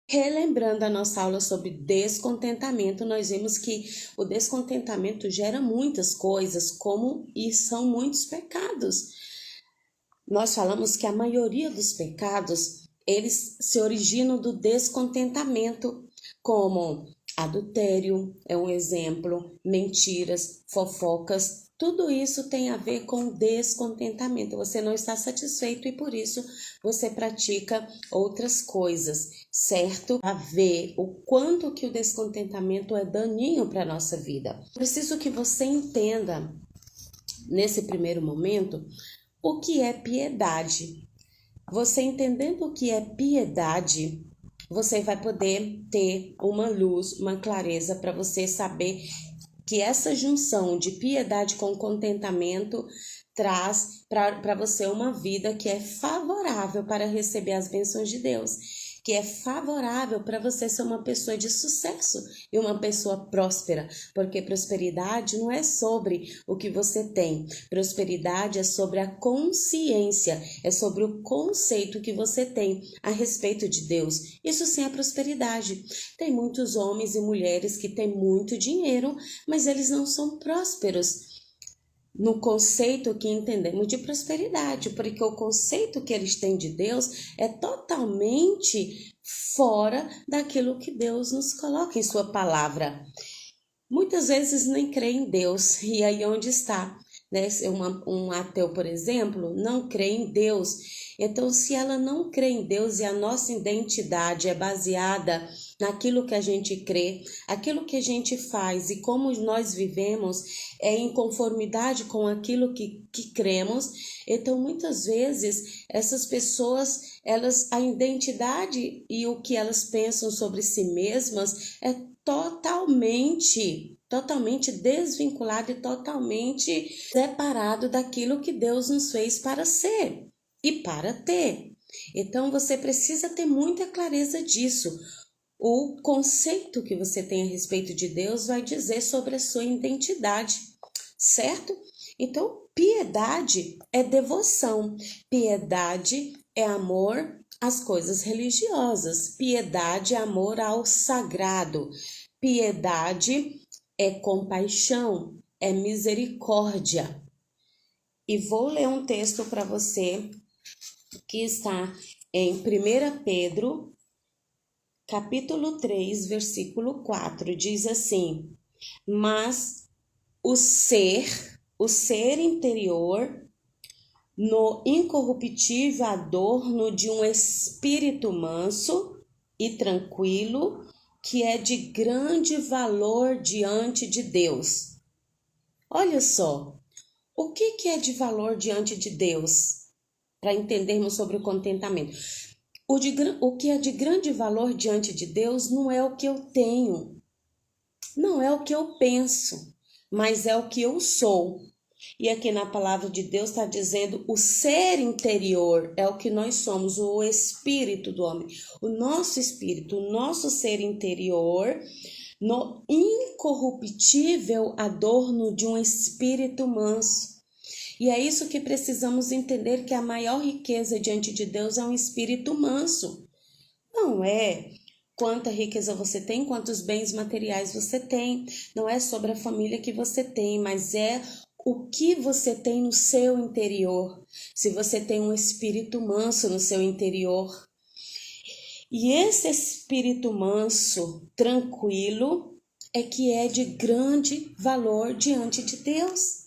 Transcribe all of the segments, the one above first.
Relembrando a nossa aula sobre descontentamento, nós vimos que o descontentamento gera muitas coisas, e são muitos pecados. Nós falamos que a maioria dos pecados, eles se originam do descontentamento, como adultério, é um exemplo, mentiras, fofocas, tudo isso tem a ver com descontentamento. Você não está satisfeito e por isso você pratica outras coisas, certo? A ver o quanto que o descontentamento é daninho para a nossa vida. Preciso que você entenda, nesse primeiro momento, o que é piedade. Você entendendo o que é piedade, você vai poder ter uma luz, uma clareza para você saber que essa junção de piedade com contentamento traz para você uma vida que é favorável para receber as bênçãos de Deus, que é favorável para você ser uma pessoa de sucesso e uma pessoa próspera, porque prosperidade não é sobre o que você tem, prosperidade é sobre a consciência, é sobre o conceito que você tem a respeito de Deus. Isso sim é prosperidade. Tem muitos homens e mulheres que têm muito dinheiro, mas eles não são prósperos no conceito que entendemos de prosperidade, porque o conceito que eles têm de Deus é totalmente fora daquilo que Deus nos coloca em sua palavra. Muitas vezes nem crê em Deus, e aí onde está? Né? Um ateu, por exemplo, não crê em Deus. Então, se ela não crê em Deus e a nossa identidade é baseada naquilo que a gente crê, aquilo que a gente faz e como nós vivemos é em conformidade com aquilo que cremos, então muitas vezes essas pessoas, a identidade e o que elas pensam sobre si mesmas é totalmente desvinculado e totalmente separado daquilo que Deus nos fez para ser e para ter. Então você precisa ter muita clareza disso. O conceito que você tem a respeito de Deus vai dizer sobre a sua identidade, certo? Então, piedade é devoção, piedade é amor às coisas religiosas, piedade é amor ao sagrado, piedade é compaixão, é misericórdia. E vou ler um texto para você que está em 1 Pedro, capítulo 3, versículo 4, diz assim: mas o ser interior, no incorruptível adorno de um espírito manso e tranquilo, que é de grande valor diante de Deus. Olha só, o que é de valor diante de Deus? Para entendermos sobre o contentamento. O que é de grande valor diante de Deus não é o que eu tenho, não é o que eu penso, mas é o que eu sou. E aqui na palavra de Deus está dizendo o ser interior, é o que nós somos, o espírito do homem, o nosso espírito, o nosso ser interior, no incorruptível adorno de um espírito manso. E é isso que precisamos entender, que a maior riqueza diante de Deus é um espírito manso. Não é quanta riqueza você tem, quantos bens materiais você tem. Não é sobre a família que você tem, mas é o que você tem no seu interior. Se você tem um espírito manso no seu interior. E esse espírito manso, tranquilo, é que é de grande valor diante de Deus.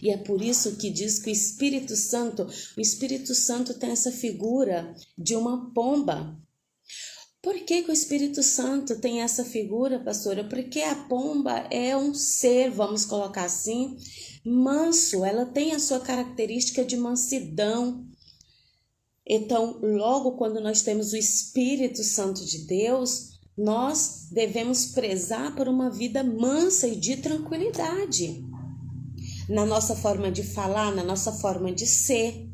E é por isso que diz que o Espírito Santo tem essa figura de uma pomba. Por que o Espírito Santo tem essa figura, pastora? Porque a pomba é um ser, vamos colocar assim, manso. Ela tem a sua característica de mansidão. Então, logo quando nós temos o Espírito Santo de Deus, nós devemos prezar por uma vida mansa e de tranquilidade. Na nossa forma de falar, na nossa forma de ser.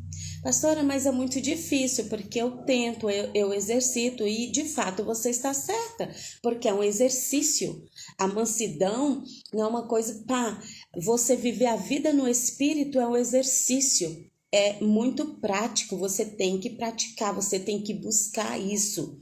Pastora, mas é muito difícil, porque eu tento, eu exercito e de fato você está certa, porque é um exercício. A mansidão não é uma coisa, você viver a vida no espírito é um exercício, é muito prático, você tem que praticar, você tem que buscar isso.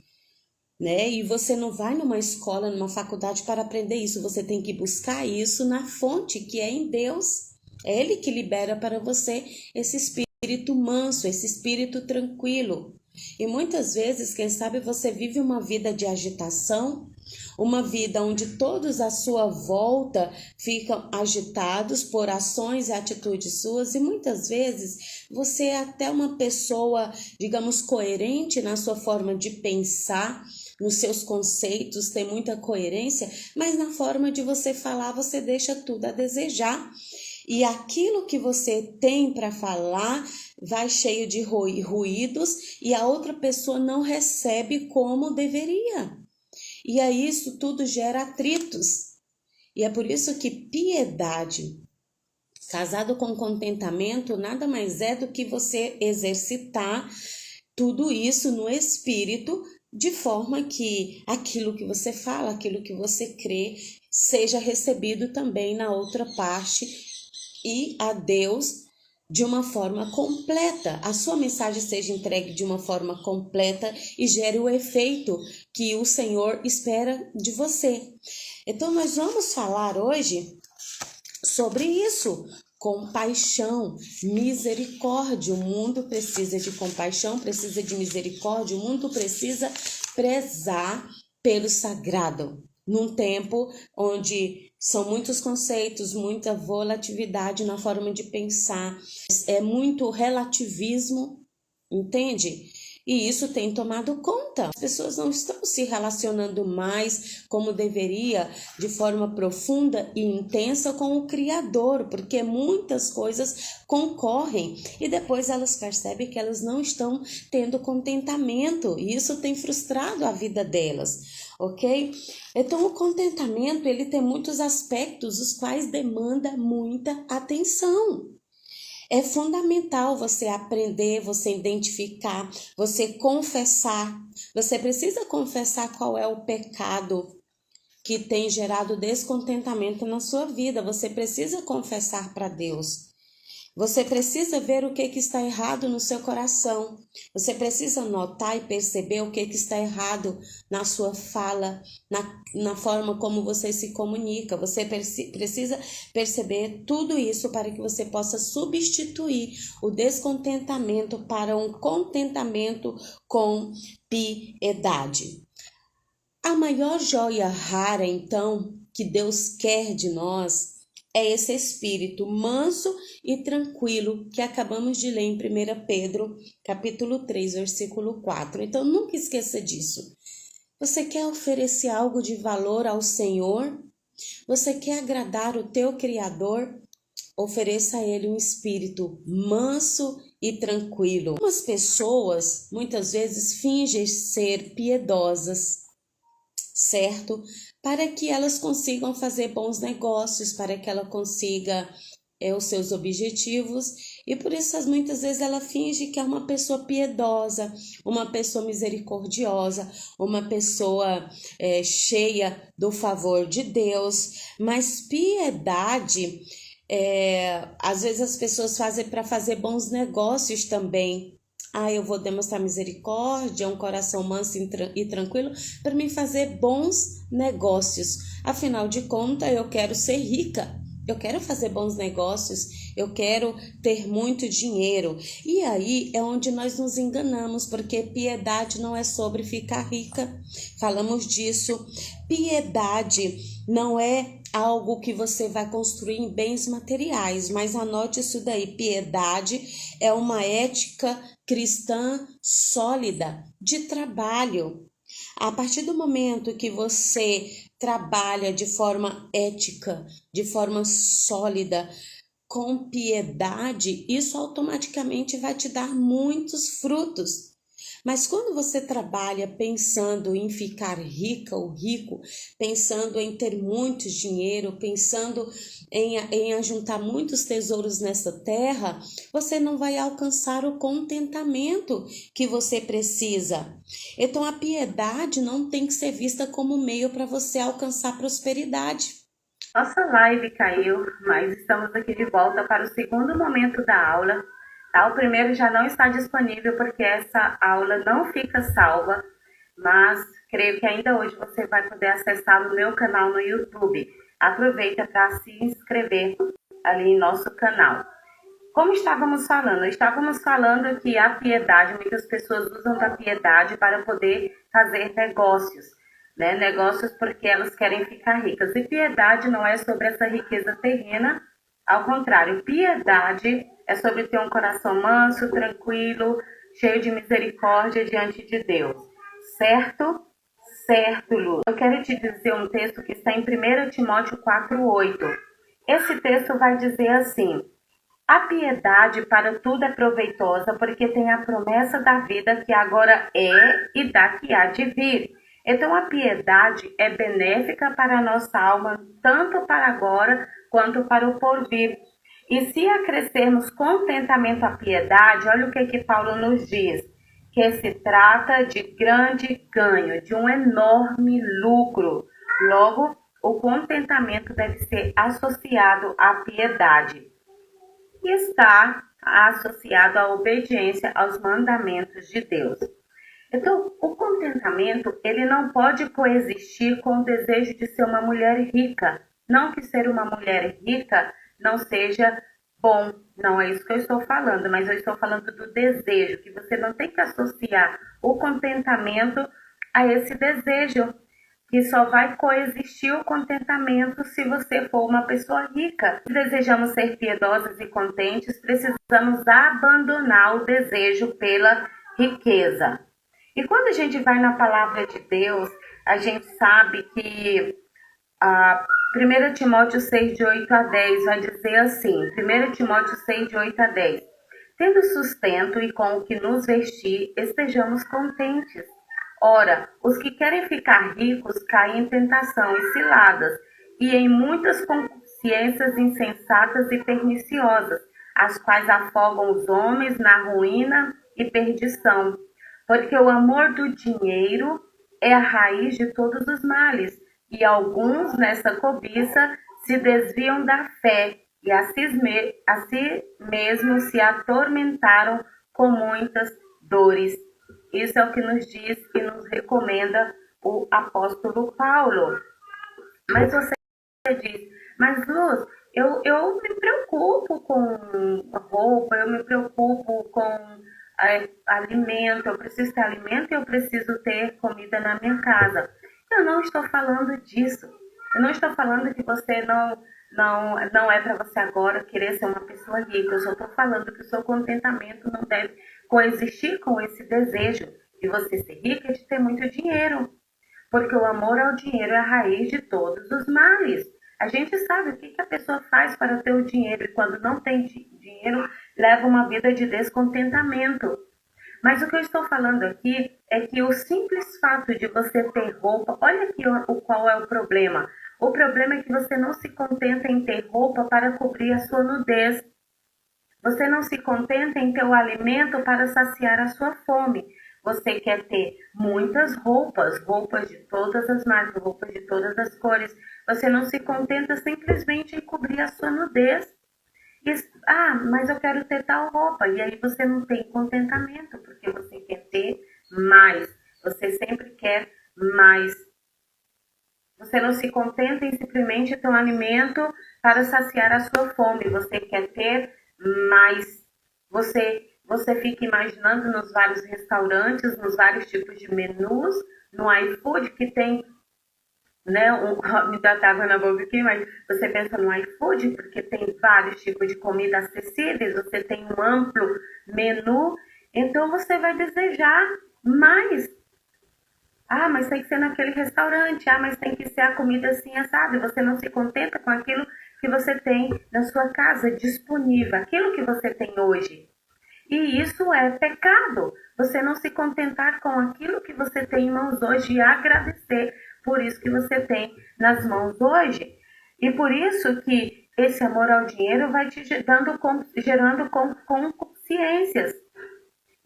né? E você não vai numa escola, numa faculdade para aprender isso. Você tem que buscar isso na fonte, que é em Deus. É Ele que libera para você esse espírito manso, esse espírito tranquilo. E muitas vezes, quem sabe, você vive uma vida de agitação, uma vida onde todos à sua volta ficam agitados por ações e atitudes suas, e muitas vezes você é até uma pessoa, digamos, coerente na sua forma de pensar, nos seus conceitos, tem muita coerência, mas na forma de você falar, você deixa tudo a desejar. E aquilo que você tem para falar vai cheio de ruídos e a outra pessoa não recebe como deveria. E aí isso tudo gera atritos. E é por isso que piedade, casado com contentamento, nada mais é do que você exercitar tudo isso no espírito, de forma que aquilo que você fala, aquilo que você crê, seja recebido também na outra parte e a Deus de uma forma completa. A sua mensagem seja entregue de uma forma completa e gere o efeito que o Senhor espera de você. Então, nós vamos falar hoje sobre isso. Compaixão, misericórdia. O mundo precisa de compaixão, precisa de misericórdia. O mundo precisa prezar pelo sagrado. Num tempo onde são muitos conceitos, muita volatilidade na forma de pensar, é muito relativismo, entende? E isso tem tomado conta. As pessoas não estão se relacionando mais como deveria, de forma profunda e intensa com o Criador, porque muitas coisas concorrem e depois elas percebem que elas não estão tendo contentamento e isso tem frustrado a vida delas, ok? Então o contentamento ele tem muitos aspectos os quais demanda muita atenção. É fundamental você aprender, você identificar, você confessar. Você precisa confessar qual é o pecado que tem gerado descontentamento na sua vida. Você precisa confessar para Deus. Você precisa ver o que está errado no seu coração. Você precisa notar e perceber o que está errado na sua fala, na forma como você se comunica. Você precisa perceber tudo isso para que você possa substituir o descontentamento para um contentamento com piedade. A maior joia rara, então, que Deus quer de nós é esse espírito manso e tranquilo que acabamos de ler em 1 Pedro, capítulo 3, versículo 4. Então, nunca esqueça disso. Você quer oferecer algo de valor ao Senhor? Você quer agradar o teu Criador? Ofereça a Ele um espírito manso e tranquilo. Algumas pessoas, muitas vezes, fingem ser piedosas, certo? Para que elas consigam fazer bons negócios, para que ela consiga os seus objetivos, e por isso muitas vezes ela finge que é uma pessoa piedosa, uma pessoa misericordiosa, uma pessoa cheia do favor de Deus, mas piedade, às vezes as pessoas fazem para fazer bons negócios também. Eu vou demonstrar misericórdia, um coração manso e tranquilo para me fazer bons negócios. Afinal de contas, eu quero ser rica, eu quero fazer bons negócios, eu quero ter muito dinheiro. E aí é onde nós nos enganamos, porque piedade não é sobre ficar rica. Falamos disso. Piedade não é algo que você vai construir em bens materiais, mas anote isso daí. Piedade é uma ética cristã sólida de trabalho. A partir do momento que você trabalha de forma ética, de forma sólida, com piedade, isso automaticamente vai te dar muitos frutos. Mas quando você trabalha pensando em ficar rica ou rico, pensando em ter muito dinheiro, pensando em ajuntar muitos tesouros nessa terra, você não vai alcançar o contentamento que você precisa. Então a piedade não tem que ser vista como meio para você alcançar prosperidade. Nossa live caiu, mas estamos aqui de volta para o segundo momento da aula. Tá? O primeiro já não está disponível porque essa aula não fica salva, mas creio que ainda hoje você vai poder acessar no meu canal no YouTube. Aproveita para se inscrever ali em nosso canal. Como estávamos falando? Estávamos falando que a piedade, muitas pessoas usam da piedade para poder fazer negócios, né? Negócios porque elas querem ficar ricas. E piedade não é sobre essa riqueza terrena, ao contrário, piedade é sobre ter um coração manso, tranquilo, cheio de misericórdia diante de Deus. Certo? Certo, Lu. Eu quero te dizer um texto que está em 1 Timóteo 4:8. Esse texto vai dizer assim: a piedade para tudo é proveitosa, porque tem a promessa da vida que agora é e da que há de vir. Então, a piedade é benéfica para a nossa alma, tanto para agora quanto para o porvir. E se acrescermos contentamento à piedade, olha o que Paulo nos diz, que se trata de grande ganho, de um enorme lucro. Logo, o contentamento deve ser associado à piedade e está associado à obediência aos mandamentos de Deus. Então, o contentamento, ele não pode coexistir com o desejo de ser uma mulher rica. Não que ser uma mulher rica não seja bom, não é isso que eu estou falando, mas eu estou falando do desejo, que você não tem que associar o contentamento a esse desejo, que só vai coexistir o contentamento se você for uma pessoa rica. Se desejamos ser piedosas e contentes, precisamos abandonar o desejo pela riqueza. E quando a gente vai na palavra de Deus, a gente sabe que 1 Timóteo 6, de 8 a 10, vai dizer assim, 1 Timóteo 6, de 8 a 10, tendo sustento e com o que nos vestir, estejamos contentes. Ora, os que querem ficar ricos caem em tentação e ciladas, e em muitas consciências insensatas e perniciosas, as quais afogam os homens na ruína e perdição. Porque o amor do dinheiro é a raiz de todos os males, e alguns nessa cobiça se desviam da fé e a si mesmos se atormentaram com muitas dores. Isso é o que nos diz e nos recomenda o apóstolo Paulo. Mas você diz, mas Luz, eu me preocupo com roupa, eu me preocupo com alimento, eu preciso ter alimento e eu preciso ter comida na minha casa. Eu não estou falando disso. Eu não estou falando que você não é para você agora querer ser uma pessoa rica. Eu só estou falando que o seu contentamento não deve coexistir com esse desejo de você ser rica e de ter muito dinheiro. Porque o amor ao dinheiro é a raiz de todos os males. A gente sabe o que a pessoa faz para ter o dinheiro e quando não tem dinheiro, leva uma vida de descontentamento. Mas o que eu estou falando aqui é que o simples fato de você ter roupa, olha aqui qual é o problema. O problema é que você não se contenta em ter roupa para cobrir a sua nudez. Você não se contenta em ter o alimento para saciar a sua fome. Você quer ter muitas roupas de todas as marcas, roupas de todas as cores. Você não se contenta simplesmente em cobrir a sua nudez. Mas eu quero ter tal roupa. E aí você não tem contentamento, porque você quer ter mais. Você sempre quer mais. Você não se contenta em simplesmente ter um alimento para saciar a sua fome. Você quer ter mais. Você fica imaginando nos vários restaurantes, nos vários tipos de menus, no iFood, que tem, né, me dá água na boca aqui, mas você pensa no iFood, porque tem vários tipos de comida acessíveis, você tem um amplo menu, então você vai desejar mais. Mas tem que ser naquele restaurante, mas tem que ser a comida assim, assada, e você não se contenta com aquilo que você tem na sua casa disponível, aquilo que você tem hoje. E isso é pecado. Você não se contentar com aquilo que você tem em mãos hoje e agradecer por isso que você tem nas mãos hoje. E por isso que esse amor ao dinheiro vai te gerando concupiscências.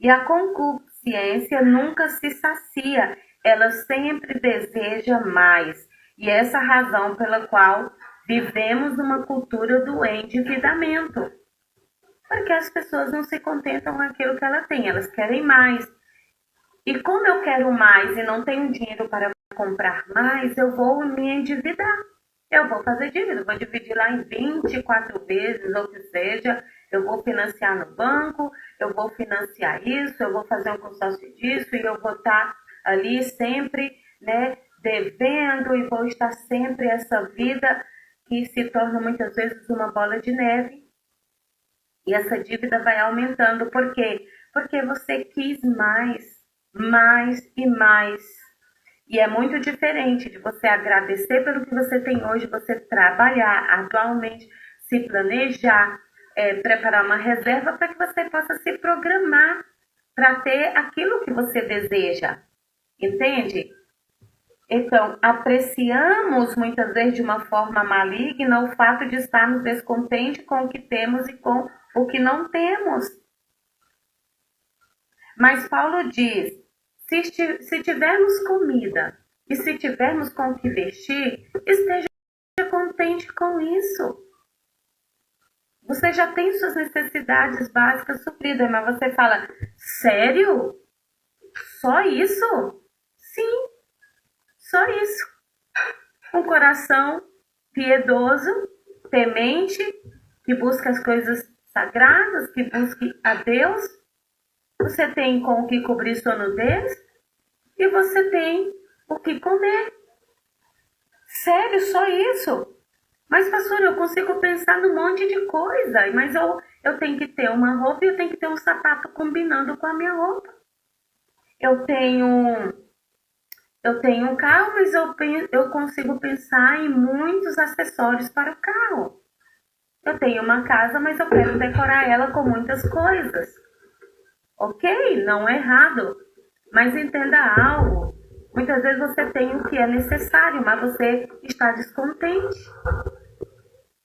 E a concupiscência nunca se sacia. Ela sempre deseja mais. E essa é a razão pela qual vivemos numa cultura do endividamento. Porque as pessoas não se contentam com aquilo que ela tem, elas querem mais. E como eu quero mais e não tenho dinheiro para comprar mais, eu vou me endividar. Eu vou fazer dívida, vou dividir lá em 24 vezes, ou que seja, eu vou financiar no banco, eu vou financiar isso, eu vou fazer um consórcio disso e eu vou estar ali sempre, né, devendo e vou estar sempre essa vida que se torna muitas vezes uma bola de neve e essa dívida vai aumentando. Por quê? Porque você quis mais, mais e mais. E é muito diferente de você agradecer pelo que você tem hoje, você trabalhar atualmente, se planejar, preparar uma reserva para que você possa se programar para ter aquilo que você deseja. Entende? Então, apreciamos muitas vezes de uma forma maligna o fato de estarmos descontentes com o que temos e com o que não temos. Mas Paulo diz: se tivermos comida e se tivermos com o que vestir, esteja contente com isso. Você já tem suas necessidades básicas supridas, mas você fala: sério? Só isso? Sim, só isso. Um coração piedoso, temente, que busca as coisas sagradas, que busque a Deus. Você tem com o que cobrir sua nudez e você tem o que comer. Sério, só isso? Mas, pastor, eu consigo pensar num monte de coisa, mas eu tenho que ter uma roupa e eu tenho que ter um sapato combinando com a minha roupa. Eu tenho um carro, mas eu consigo pensar em muitos acessórios para o carro. Eu tenho uma casa, mas eu quero decorar ela com muitas coisas. Ok, não é errado, mas entenda algo. Muitas vezes você tem o que é necessário, mas você está descontente.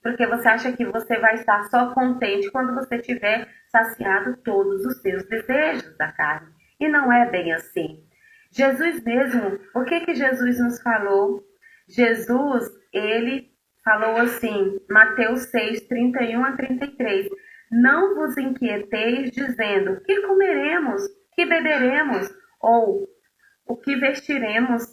Porque você acha que você vai estar só contente quando você tiver saciado todos os seus desejos da carne. E não é bem assim. Jesus mesmo, o que Jesus nos falou? Jesus, ele falou assim, Mateus 6, 31 a 33. Não vos inquieteis dizendo, que comeremos, que beberemos, ou o que vestiremos,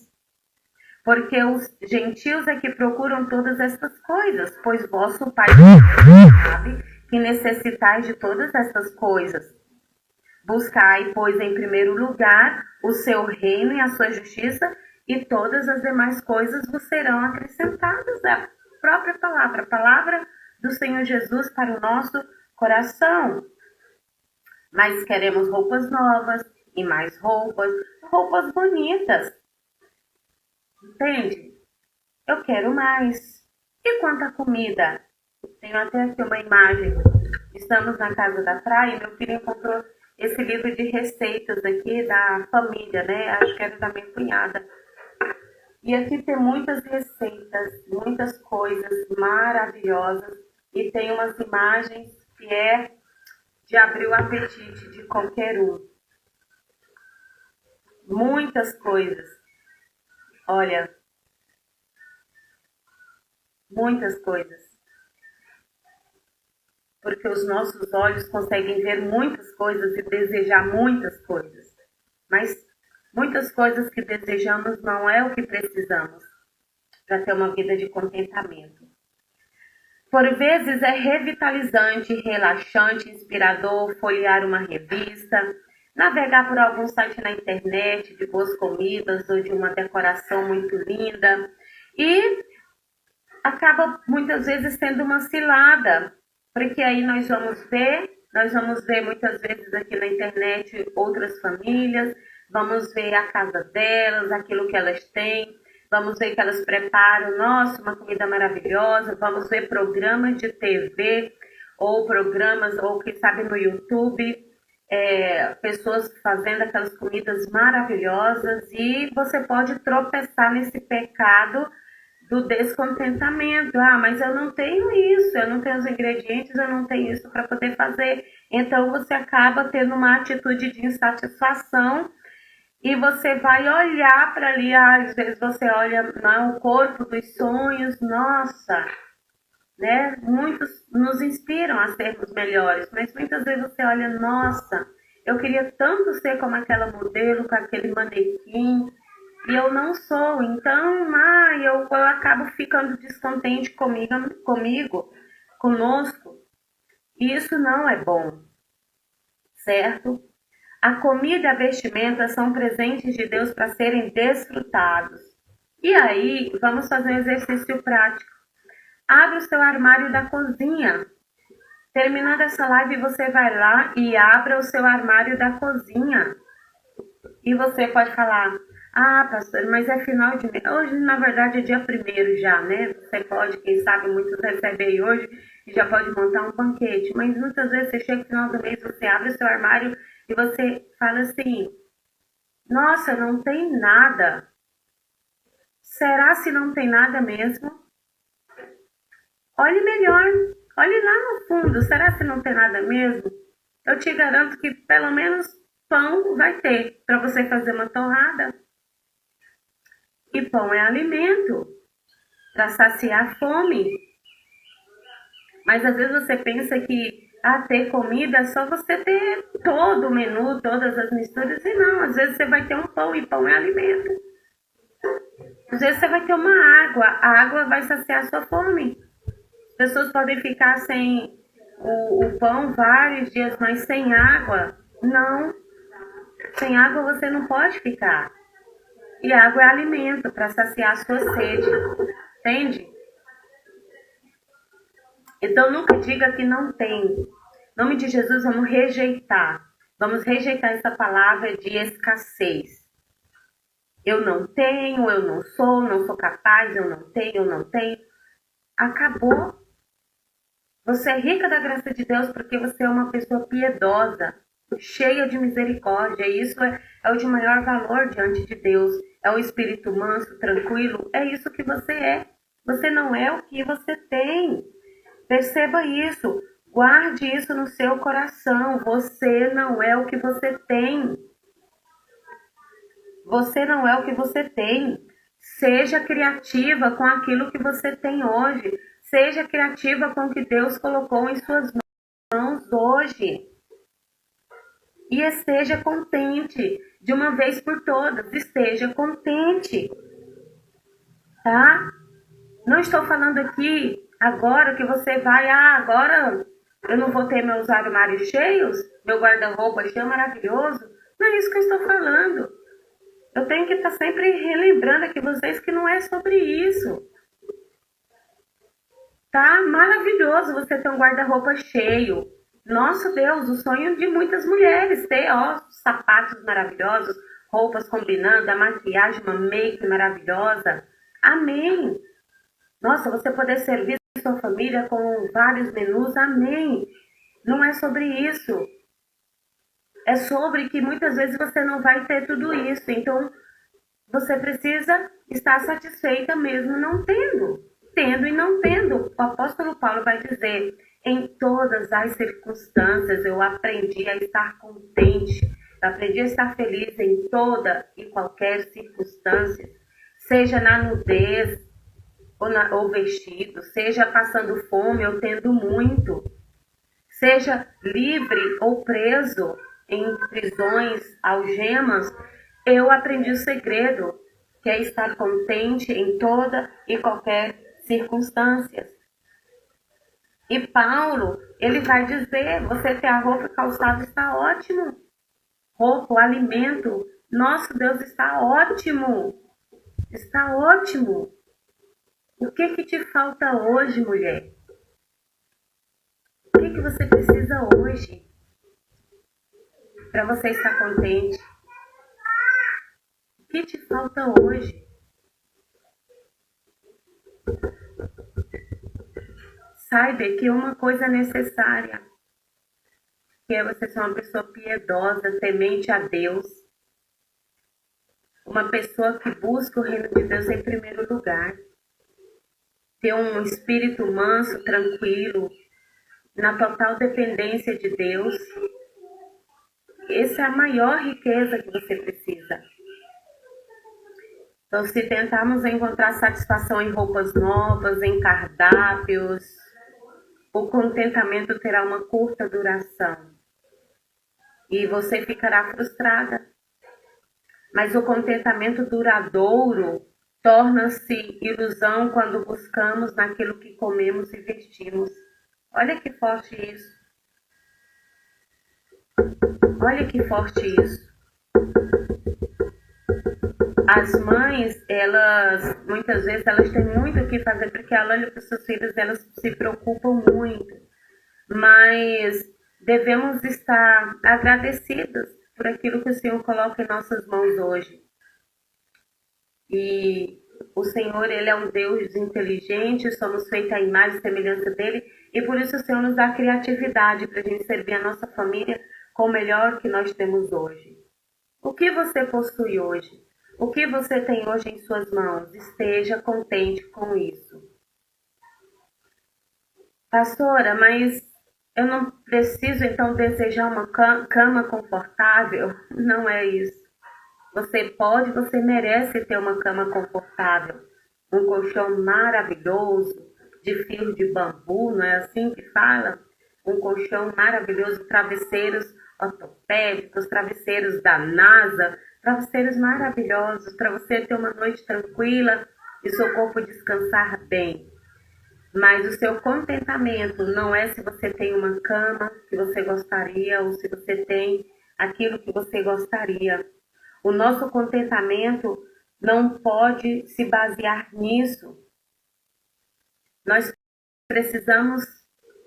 porque os gentios é que procuram todas estas coisas, pois vosso Pai sabe que necessitais de todas estas coisas. Buscai, pois, em primeiro lugar o seu reino e a sua justiça, e todas as demais coisas vos serão acrescentadas. É a própria palavra, a palavra do Senhor Jesus para o nosso coração. Mas queremos roupas novas e mais roupas, roupas bonitas. Entende? Eu quero mais. E quanto à comida? Tenho até aqui uma imagem. Estamos na casa da praia e meu filho encontrou esse livro de receitas aqui da família, né? Acho que era da minha cunhada. E aqui tem muitas receitas, muitas coisas maravilhosas. E tem umas imagens que é de abrir o apetite de qualquer um. Muitas coisas. Olha, muitas coisas. Porque os nossos olhos conseguem ver muitas coisas e desejar muitas coisas. Mas muitas coisas que desejamos não é o que precisamos para ter uma vida de contentamento. Por vezes é revitalizante, relaxante, inspirador folhear uma revista, navegar por algum site na internet de boas comidas ou de uma decoração muito linda e acaba muitas vezes sendo uma cilada, porque aí nós vamos ver muitas vezes aqui na internet outras famílias, vamos ver a casa delas, aquilo que elas têm, vamos ver que elas preparam, nossa, uma comida maravilhosa, vamos ver programas de TV ou programas, ou quem sabe no YouTube, pessoas fazendo aquelas comidas maravilhosas e você pode tropeçar nesse pecado do descontentamento. Ah, mas eu não tenho isso, eu não tenho os ingredientes, eu não tenho isso para poder fazer. Então você acaba tendo uma atitude de insatisfação e você vai olhar para ali, às vezes você olha o corpo dos sonhos, nossa, né? Muitos nos inspiram a sermos melhores, mas muitas vezes você olha, nossa, Eu queria tanto ser como aquela modelo, com aquele manequim, e eu não sou. Então, eu acabo ficando descontente comigo, conosco. E isso não é bom, certo? A comida e a vestimenta são presentes de Deus para serem desfrutados. E aí, vamos fazer um exercício prático. Abre o seu armário da cozinha. Terminando essa live, você vai lá e abra o seu armário da cozinha. E você pode falar, pastor, mas é final de mês. Hoje, na verdade, é dia 1º já, né? Você pode, quem sabe, muitos recebem hoje e já pode montar um banquete. Mas muitas vezes você chega no final do mês, você abre o seu armário e você fala assim, nossa, não tem nada. Será se não tem nada mesmo? Olhe melhor, olhe lá no fundo, será se não tem nada mesmo? Eu te garanto que pelo menos pão vai ter para você fazer uma torrada. E pão é alimento para saciar a fome. Mas às vezes você pensa que ter comida é só você ter todo o menu, todas as misturas. E não, às vezes você vai ter um pão e pão é alimento. Às vezes você vai ter uma água, a água vai saciar a sua fome. As pessoas podem ficar sem o pão vários dias, mas sem água, não. Sem água você não pode ficar. E a água é alimento para saciar a sua sede, entende? Então nunca diga que não tem. Em nome de Jesus, vamos rejeitar. Vamos rejeitar essa palavra de escassez. Eu não tenho, eu não sou capaz, eu não tenho. Acabou. Você é rica da graça de Deus porque você é uma pessoa piedosa, cheia de misericórdia. E isso é o de maior valor diante de Deus. É o espírito manso, tranquilo. É isso que você é. Você não é o que você tem. Perceba isso. Guarde isso no seu coração. Você não é o que você tem. Você não é o que você tem. Seja criativa com aquilo que você tem hoje. Seja criativa com o que Deus colocou em suas mãos hoje. E esteja contente. De uma vez por todas. Esteja contente. Tá? Não estou falando aqui agora que você vai... agora eu não vou ter meus armários cheios. Meu guarda-roupa cheio, maravilhoso. Não é isso que eu estou falando. Eu tenho que estar sempre relembrando aqui vocês que não é sobre isso. Tá maravilhoso você ter um guarda-roupa cheio. Nosso Deus, o sonho de muitas mulheres. Ter, sapatos maravilhosos, roupas combinando, a maquiagem, uma make maravilhosa. Amém. Nossa, você poder servir a sua família com vários menus. Amém. Não é sobre isso. É sobre que muitas vezes você não vai ter tudo isso. Então, você precisa estar satisfeita mesmo não tendo. Tendo e não tendo. O apóstolo Paulo vai dizer, em todas as circunstâncias eu aprendi a estar contente. Eu aprendi a estar feliz em toda e qualquer circunstância. Seja na nudez ou vestido. Seja passando fome ou tendo muito. Seja livre ou preso em prisões, algemas, eu aprendi o segredo, que é estar contente em toda e qualquer circunstância. E Paulo, ele vai dizer, você ter a roupa e calçado está ótimo. Roupa, o alimento, nosso Deus está ótimo. Está ótimo. O que te falta hoje, mulher? O que você precisa hoje? Para você estar contente. O que te falta hoje? Saiba que uma coisa é necessária, que é você ser uma pessoa piedosa, temente a Deus. Uma pessoa que busca o reino de Deus em primeiro lugar. Ter um espírito manso, tranquilo, na total dependência de Deus. Essa é a maior riqueza que você precisa. Então, se tentarmos encontrar satisfação em roupas novas, em cardápios, o contentamento terá uma curta duração. e você ficará frustrada. Mas o contentamento duradouro torna-se ilusão quando buscamos naquilo que comemos e vestimos. Olha que forte isso. Olha que forte isso. As mães, elas, muitas vezes, elas têm muito o que fazer, porque ela olha para os seus filhos, elas se preocupam muito. Mas devemos estar agradecidos por aquilo que o Senhor coloca em nossas mãos hoje. E o Senhor, Ele é um Deus inteligente, somos feitos à imagem e semelhança dEle, e por isso o Senhor nos dá criatividade para a gente servir a nossa família com o melhor que nós temos hoje. O que você possui hoje? O que você tem hoje em suas mãos? Esteja contente com isso. Pastora, mas eu não preciso então desejar uma cama confortável? Não é isso. Você pode, você merece ter uma cama confortável. Um colchão maravilhoso, de fio de bambu, não é assim que fala? Um colchão maravilhoso, travesseiros ortopédicos, travesseiros da NASA, travesseiros maravilhosos para você ter uma noite tranquila e seu corpo descansar bem. Mas o seu contentamento não é se você tem uma cama que você gostaria ou se você tem aquilo que você gostaria. O nosso contentamento não pode se basear nisso. Nós precisamos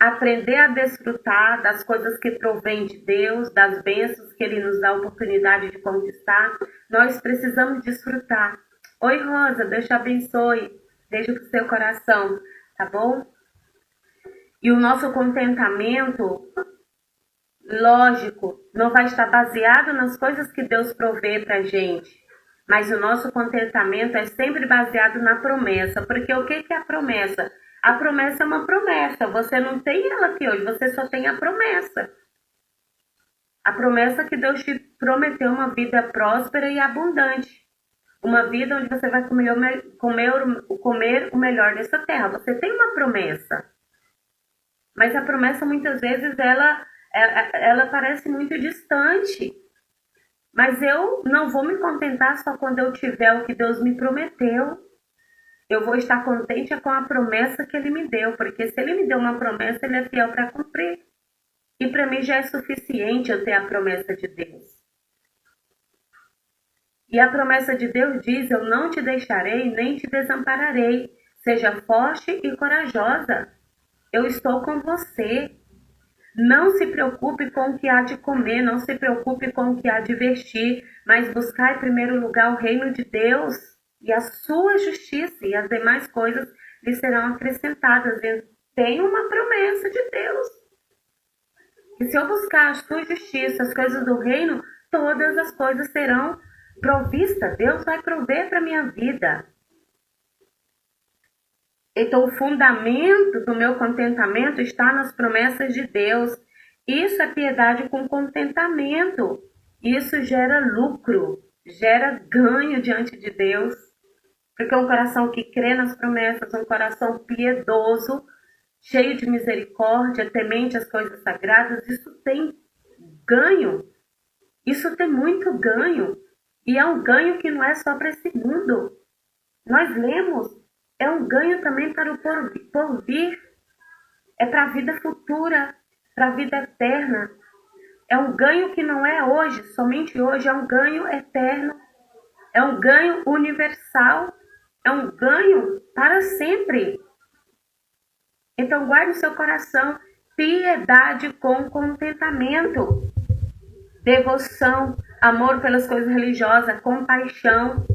aprender a desfrutar das coisas que provém de Deus, das bênçãos que Ele nos dá a oportunidade de conquistar. Nós precisamos desfrutar. Oi, Rosa, Deus te abençoe. Beijo pro seu coração, tá bom? E o nosso contentamento, lógico, não vai estar baseado nas coisas que Deus provê pra gente. Mas o nosso contentamento é sempre baseado na promessa. Porque o que é a promessa? A promessa é uma promessa. Você não tem ela aqui hoje, você só tem a promessa. A promessa que Deus te prometeu uma vida próspera e abundante. Uma vida onde você vai comer o melhor dessa terra. Você tem uma promessa. Mas a promessa, muitas vezes, ela parece muito distante. Mas eu não vou me contentar só quando eu tiver o que Deus me prometeu. Eu vou estar contente com a promessa que Ele me deu, porque se Ele me deu uma promessa, Ele é fiel para cumprir. E para mim já é suficiente eu ter a promessa de Deus. E a promessa de Deus diz, eu não te deixarei, nem te desampararei. Seja forte e corajosa. Eu estou com você. Não se preocupe com o que há de comer, não se preocupe com o que há de vestir, mas buscar em primeiro lugar o reino de Deus e a sua justiça, e as demais coisas lhe serão acrescentadas. Eu tenho uma promessa de Deus. E se eu buscar a sua justiça, as coisas do reino, todas as coisas serão provistas. Deus vai prover para a minha vida. Então, o fundamento do meu contentamento está nas promessas de Deus. Isso é piedade com contentamento. Isso gera lucro, gera ganho diante de Deus. Porque um coração que crê nas promessas, um coração piedoso, cheio de misericórdia, temente às coisas sagradas, isso tem ganho. Isso tem muito ganho. E é um ganho que não é só para esse mundo. Nós lemos, é um ganho também para o porvir. É para a vida futura, para a vida eterna. É um ganho que não é hoje, somente hoje, é um ganho eterno. É um ganho universal. É um ganho para sempre. Então guarde o seu coração. Piedade com contentamento. Devoção, amor pelas coisas religiosas, compaixão.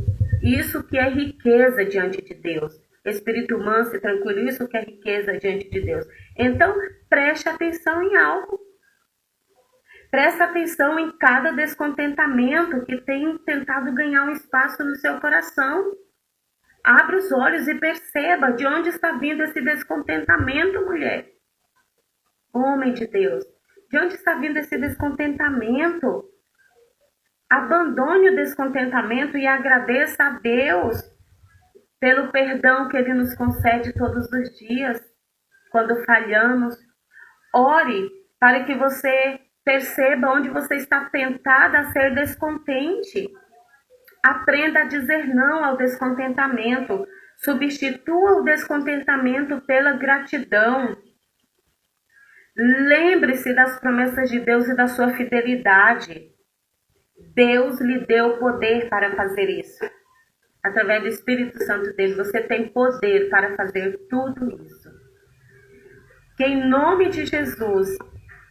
Isso que é riqueza diante de Deus. Espírito manso e tranquilo, isso que é riqueza diante de Deus. Então, preste atenção em algo. Preste atenção em cada descontentamento que tem tentado ganhar um espaço no seu coração. Abra os olhos e perceba de onde está vindo esse descontentamento, mulher. Homem de Deus, de onde está vindo esse descontentamento? Abandone o descontentamento e agradeça a Deus pelo perdão que Ele nos concede todos os dias, quando falhamos. Ore para que você Perceba onde você está tentada a ser descontente. Aprenda a dizer não ao descontentamento. Substitua o descontentamento pela gratidão. Lembre-se das promessas de Deus e da sua fidelidade. Deus lhe deu poder para fazer isso. Através do Espírito Santo dele, você tem poder para fazer tudo isso. Que em nome de Jesus,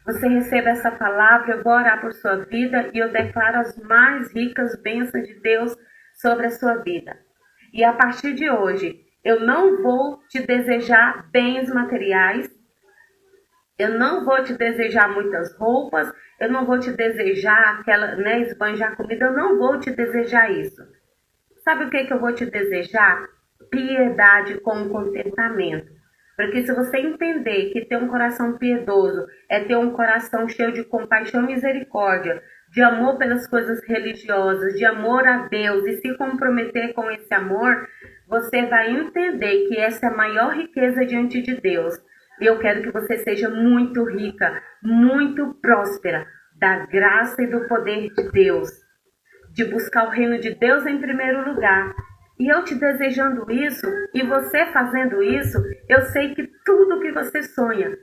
você receba essa palavra, eu vou orar por sua vida e eu declaro as mais ricas bênçãos de Deus sobre a sua vida. E a partir de hoje, eu não vou te desejar bens materiais, eu não vou te desejar muitas roupas, eu não vou te desejar esbanjar comida, eu não vou te desejar isso. Sabe o que eu vou te desejar? Piedade com contentamento. Porque se você entender que ter um coração piedoso é ter um coração cheio de compaixão e misericórdia, de amor pelas coisas religiosas, de amor a Deus e se comprometer com esse amor, você vai entender que essa é a maior riqueza diante de Deus. E eu quero que você seja muito rica, muito próspera, da graça e do poder de Deus, de buscar o reino de Deus em primeiro lugar. E eu te desejando isso, e você fazendo isso, eu sei que tudo que você sonha,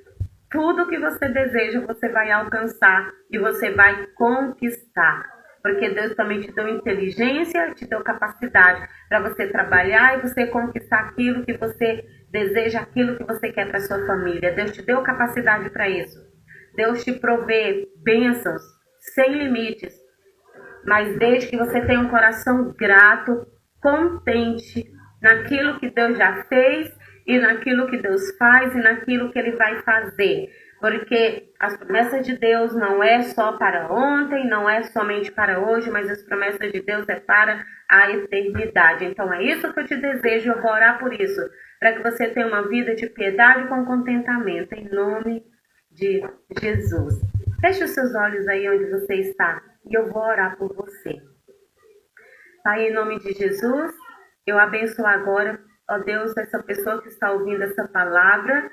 tudo que você deseja, você vai alcançar e você vai conquistar. Porque Deus também te deu inteligência, te deu capacidade para você trabalhar e você conquistar aquilo que você deseja, aquilo que você quer para sua família. Deus te deu capacidade para isso. Deus te provê bênçãos sem limites. Mas desde que você tenha um coração grato, contente naquilo que Deus já fez e naquilo que Deus faz e naquilo que Ele vai fazer. Porque as promessas de Deus não é só para ontem, não é somente para hoje, mas as promessas de Deus é para a eternidade. Então é isso que eu te desejo, eu vou orar por isso, para que você tenha uma vida de piedade com contentamento, em nome de Jesus. Feche os seus olhos aí onde você está e eu vou orar por você. Pai, em nome de Jesus, eu abençoo agora, ó Deus, essa pessoa que está ouvindo essa palavra.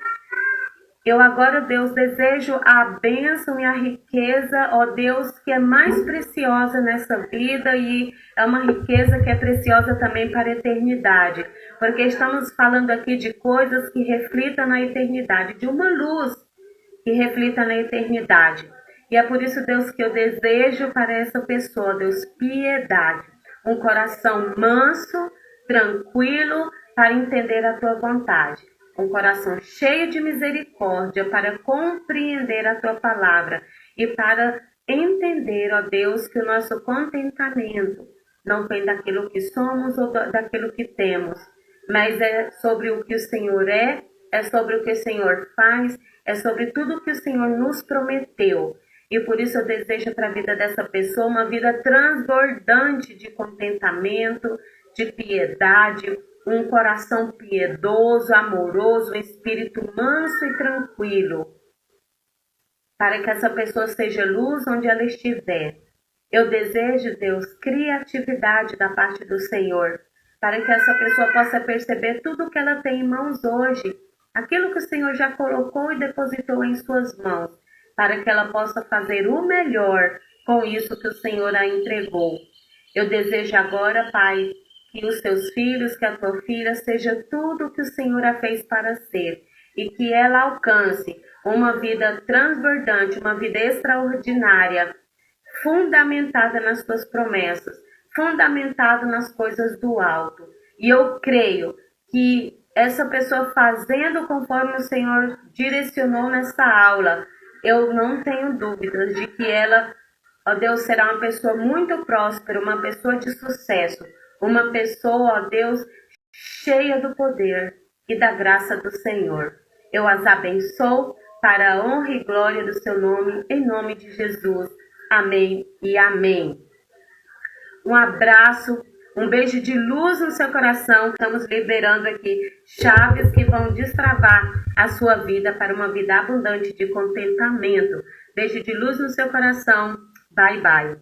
Eu agora, Deus, desejo a bênção e a riqueza, ó Deus, que é mais preciosa nessa vida e é uma riqueza que é preciosa também para a eternidade. Porque estamos falando aqui de coisas que reflitam na eternidade, de uma luz que reflita na eternidade. E é por isso, Deus, que eu desejo para essa pessoa, Deus, piedade. Um coração manso, tranquilo, para entender a tua vontade. Um coração cheio de misericórdia para compreender a tua palavra e para entender, ó Deus, que o nosso contentamento não vem daquilo que somos ou daquilo que temos, mas é sobre o que o Senhor é sobre o que o Senhor faz, é sobre tudo o que o Senhor nos prometeu. E por isso eu desejo para a vida dessa pessoa uma vida transbordante de contentamento, de piedade, um coração piedoso, amoroso, um espírito manso e tranquilo, para que essa pessoa seja luz onde ela estiver. Eu desejo, Deus, criatividade da parte do Senhor, para que essa pessoa possa perceber tudo o que ela tem em mãos hoje, aquilo que o Senhor já colocou e depositou em suas mãos, para que ela possa fazer o melhor com isso que o Senhor a entregou. Eu desejo agora, Pai, que os seus filhos, que a tua filha seja tudo o que o Senhor a fez para ser e que ela alcance uma vida transbordante, uma vida extraordinária, fundamentada nas tuas promessas, fundamentada nas coisas do alto. E eu creio que essa pessoa fazendo conforme o Senhor direcionou nessa aula, eu não tenho dúvidas de que ela, ó Deus, será uma pessoa muito próspera, uma pessoa de sucesso, uma pessoa, ó Deus, cheia do poder e da graça do Senhor. Eu as abençoo para a honra e glória do seu nome, em nome de Jesus. Amém e amém. Um abraço, um beijo de luz no seu coração. Estamos liberando aqui chaves que vão destravar a sua vida para uma vida abundante de contentamento. Beijo de luz no seu coração. Bye, bye.